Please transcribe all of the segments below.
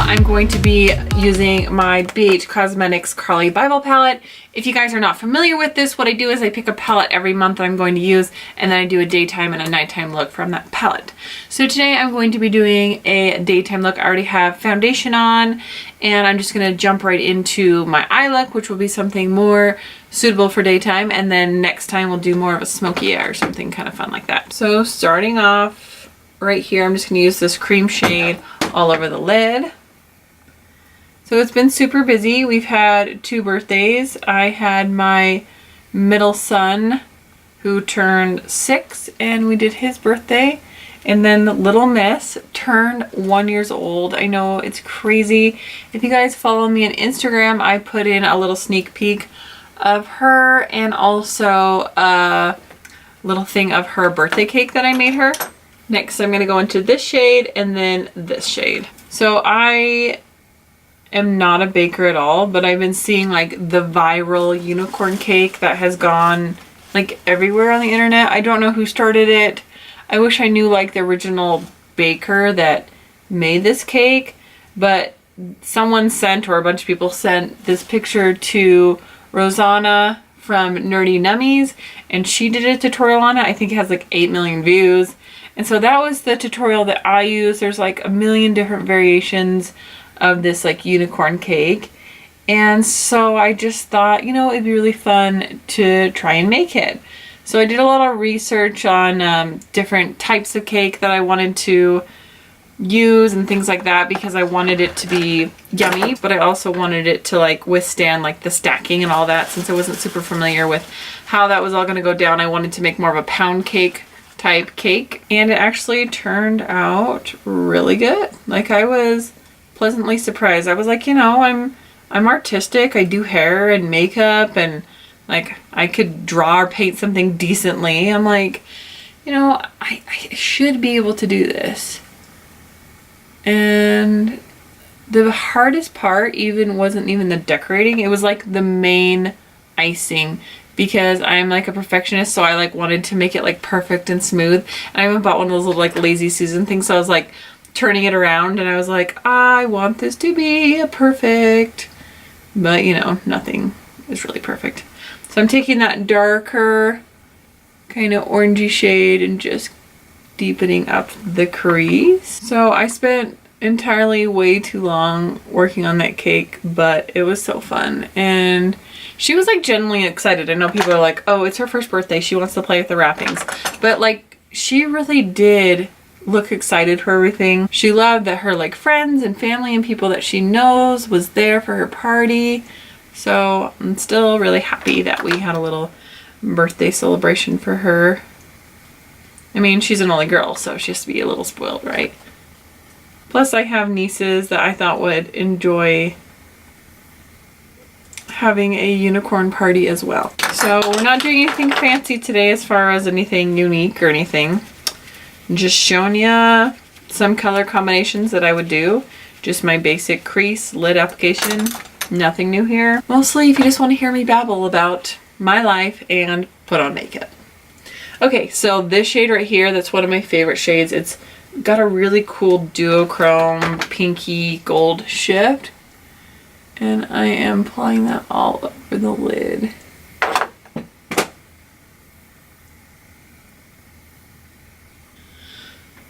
I'm going to be using my BH Cosmetics Carli Bybel palette. If you guys are not familiar with this, what I do is I pick a palette every month that I'm going to use, and then I do a daytime and a nighttime look from that palette. So today I'm going to be doing a daytime look. I already have foundation on, and I'm just going to jump right into my eye look, which will be something more suitable for daytime, and then next time we'll do more of a smoky eye or something kind of fun like that. So starting off right here, I'm just going to use this cream shade all over the lid. So it's been super busy. We've had 2 birthdays. I had my middle son who turned 6 and we did his birthday. And then the little miss turned 1 year old. I know, it's crazy. If you guys follow me on Instagram, I put in a little sneak peek of her and also a little thing of her birthday cake that I made her. Next, I'm going to go into this shade and then this shade. So I am not a baker at all, but I've been seeing like the viral unicorn cake that has gone like everywhere on the internet. I don't know who started it. I wish I knew like the original baker that made this cake, but someone sent, or a bunch of people sent, this picture to Rosanna from Nerdy Nummies, and she did a tutorial on it. I think it has like 8 million views. And so that was the tutorial that I used. There's like a million different variations of this like unicorn cake. And so I just thought, you know, it'd be really fun to try and make it. So I did a lot of research on different types of cake that I wanted to use and things like that, because I wanted it to be yummy, but I also wanted it to like withstand like the stacking and all that. Since I wasn't super familiar with how that was all going to go down, I wanted to make more of a pound cake type cake, and it actually turned out really good. Like, I was pleasantly surprised. I was like, you know, I'm artistic. I do hair and makeup, and like I could draw or paint something decently. I'm like, you know, I should be able to do this. And the hardest part wasn't even the decorating. It was like the main icing, because I'm like a perfectionist, so I like wanted to make it like perfect and smooth. And I even bought one of those little like Lazy Susan things, so I was like turning it around and I was like, I want this to be perfect. But you know, nothing is really perfect. So I'm taking that darker kind of orangey shade and just deepening up the crease. So I spent entirely way too long working on that cake, but it was so fun. And she was like genuinely excited. I know people are like, oh, it's her first birthday, she wants to play with the wrappings. But like, she really did look excited for everything. She loved that her like friends and family and people that she knows was there for her party. So I'm still really happy that we had a little birthday celebration for her. I mean, she's an only girl, so she has to be a little spoiled, right? Plus I have nieces that I thought would enjoy having a unicorn party as well. So we're not doing anything fancy today as far as anything unique or anything. I'm just showing you some color combinations that I would do. Just my basic crease lid application. Nothing new here. Mostly if you just want to hear me babble about my life and put on makeup. Okay, so this shade right here, that's one of my favorite shades. It's got a really cool duochrome pinky gold shift. And I am applying that all over the lid.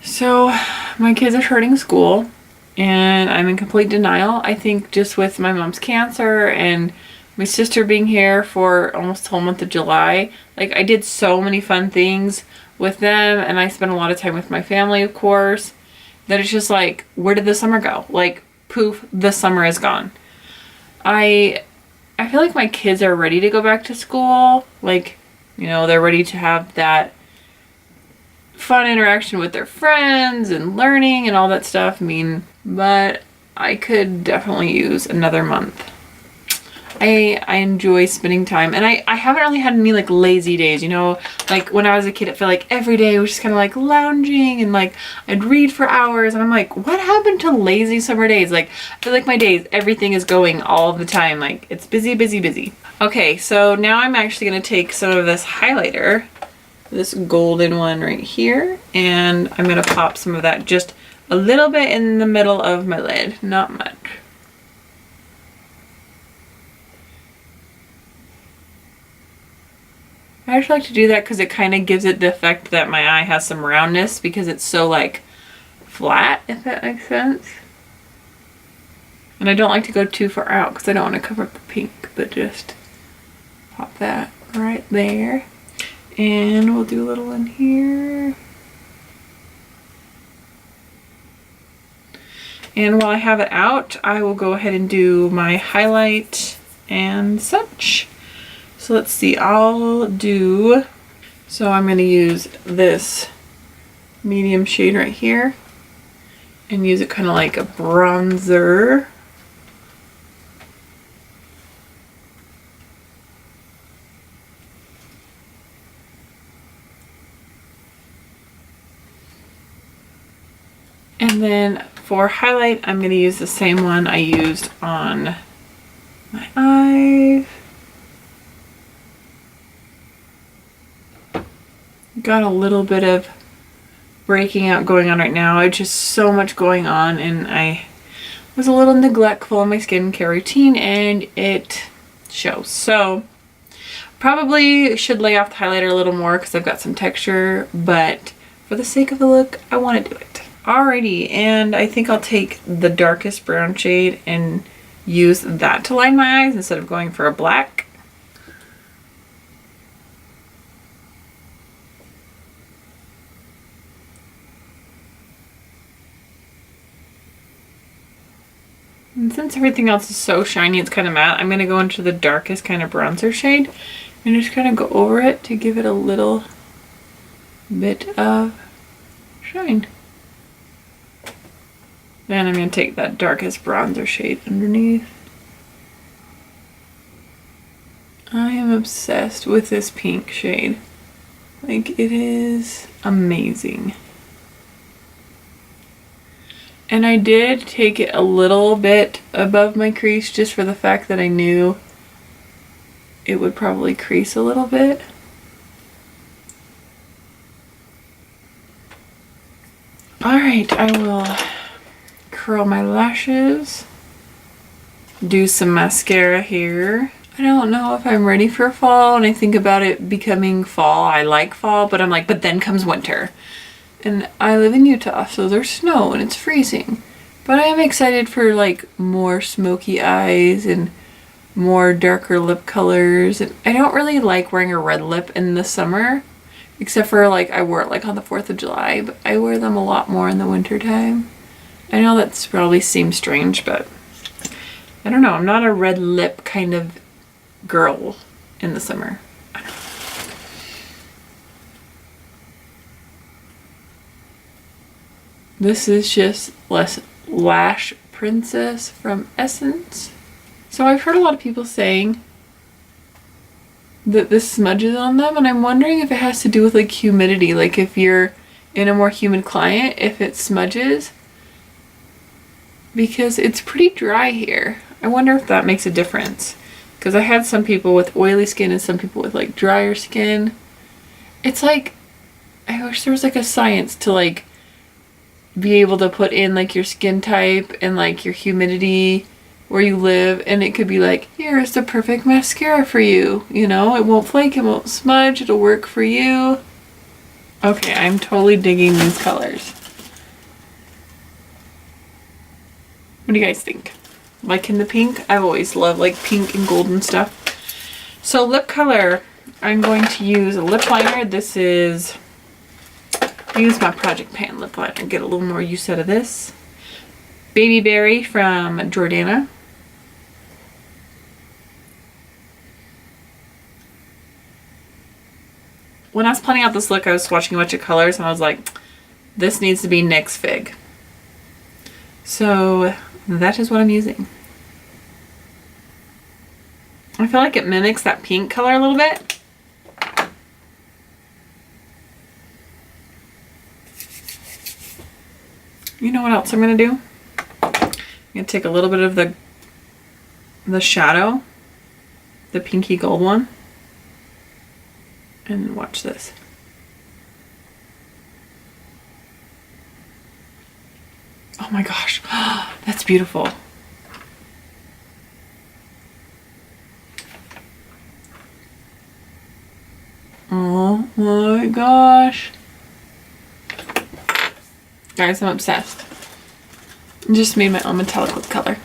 So my kids are starting school and I'm in complete denial. I think just with my mom's cancer and my sister being here for almost the whole month of July, like I did so many fun things with them, and I spent a lot of time with my family, of course, that it's just like, where did the summer go? Like, poof, the summer is gone. I feel like my kids are ready to go back to school. Like, you know, they're ready to have that fun interaction with their friends and learning and all that stuff. I mean, but I could definitely use another month. I enjoy spending time, and I haven't really had any like lazy days, you know, like when I was a kid. I feel like every day was just kind of like lounging, and like I'd read for hours, and I'm like, what happened to lazy summer days? Like, I feel like my days, everything is going all the time, like it's busy, busy, busy. Okay, so now I'm actually going to take some of this highlighter, this golden one right here, and I'm going to pop some of that just a little bit in the middle of my lid, not much. I actually like to do that because it kind of gives it the effect that my eye has some roundness because it's so like flat, if that makes sense. And I don't like to go too far out because I don't want to cover up the pink, but just pop that right there. And we'll do a little one here. And while I have it out, I will go ahead and do my highlight and such. So let's see, so I'm going to use this medium shade right here and use it kind of like a bronzer. And then for highlight, I'm going to use the same one I used on my eye. Got a little bit of breaking out going on right now. It's just so much going on and I was a little neglectful in my skincare routine and it shows. So probably should lay off the highlighter a little more because I've got some texture, but for the sake of the look, I want to do it. Alrighty, and I think I'll take the darkest brown shade and use that to line my eyes instead of going for a black. And since everything else is so shiny, it's kind of matte, I'm going to go into the darkest kind of bronzer shade and just kind of go over it to give it a little bit of shine. Then I'm going to take that darkest bronzer shade underneath. I am obsessed with this pink shade. Like, it is amazing. And I did take it a little bit above my crease just for the fact that I knew it would probably crease a little bit. Alright, I will curl my lashes, do some mascara here. I don't know if I'm ready for fall, and I think about it becoming fall. I like fall, but I'm like, but then comes winter. And I live in Utah, so there's snow and it's freezing. But I am excited for like more smoky eyes and more darker lip colors. And I don't really like wearing a red lip in the summer, except for like I wore it like on the 4th of July, but I wear them a lot more in the winter time. I know that's probably seems strange, but I don't know. I'm not a red lip kind of girl in the summer. I don't know. This is just Lash Princess from Essence. So I've heard a lot of people saying that this smudges on them, and I'm wondering if it has to do with like humidity. Like if you're in a more humid climate, if it smudges, because it's pretty dry here. I wonder if that makes a difference. Because I had some people with oily skin and some people with like drier skin. It's like, I wish there was like a science to like be able to put in like your skin type and like your humidity where you live, and it could be like, here is the perfect mascara for you. You know, it won't flake, it won't smudge, it'll work for you. Okay, I'm totally digging these colors. What do you guys think? Liking the pink? I've always loved like pink and golden stuff. So lip color, I'm going to use a lip liner. This is, use my Project Pan lip liner. Get a little more use out of this. Baby Berry from Jordana. When I was planning out this look, I was swatching a bunch of colors and I was like, this needs to be NYX Fig. So that is what I'm using. I feel like it mimics that pink color a little bit. You know what else I'm going to do? I'm going to take a little bit of the shadow, the pinky gold one, and watch this. Oh my gosh, that's beautiful. Oh my gosh. Guys, I'm obsessed. I just made my own metallic lip color.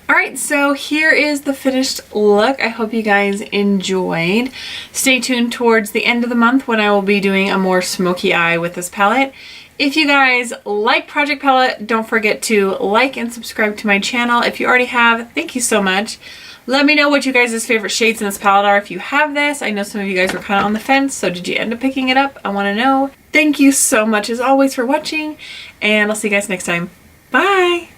Alright, so here is the finished look. I hope you guys enjoyed. Stay tuned towards the end of the month when I will be doing a more smoky eye with this palette. If you guys like Project Palette, don't forget to like and subscribe to my channel. If you already have, thank you so much. Let me know what you guys' favorite shades in this palette are if you have this. I know some of you guys were kind of on the fence, so did you end up picking it up? I want to know. Thank you so much as always for watching, and I'll see you guys next time. Bye!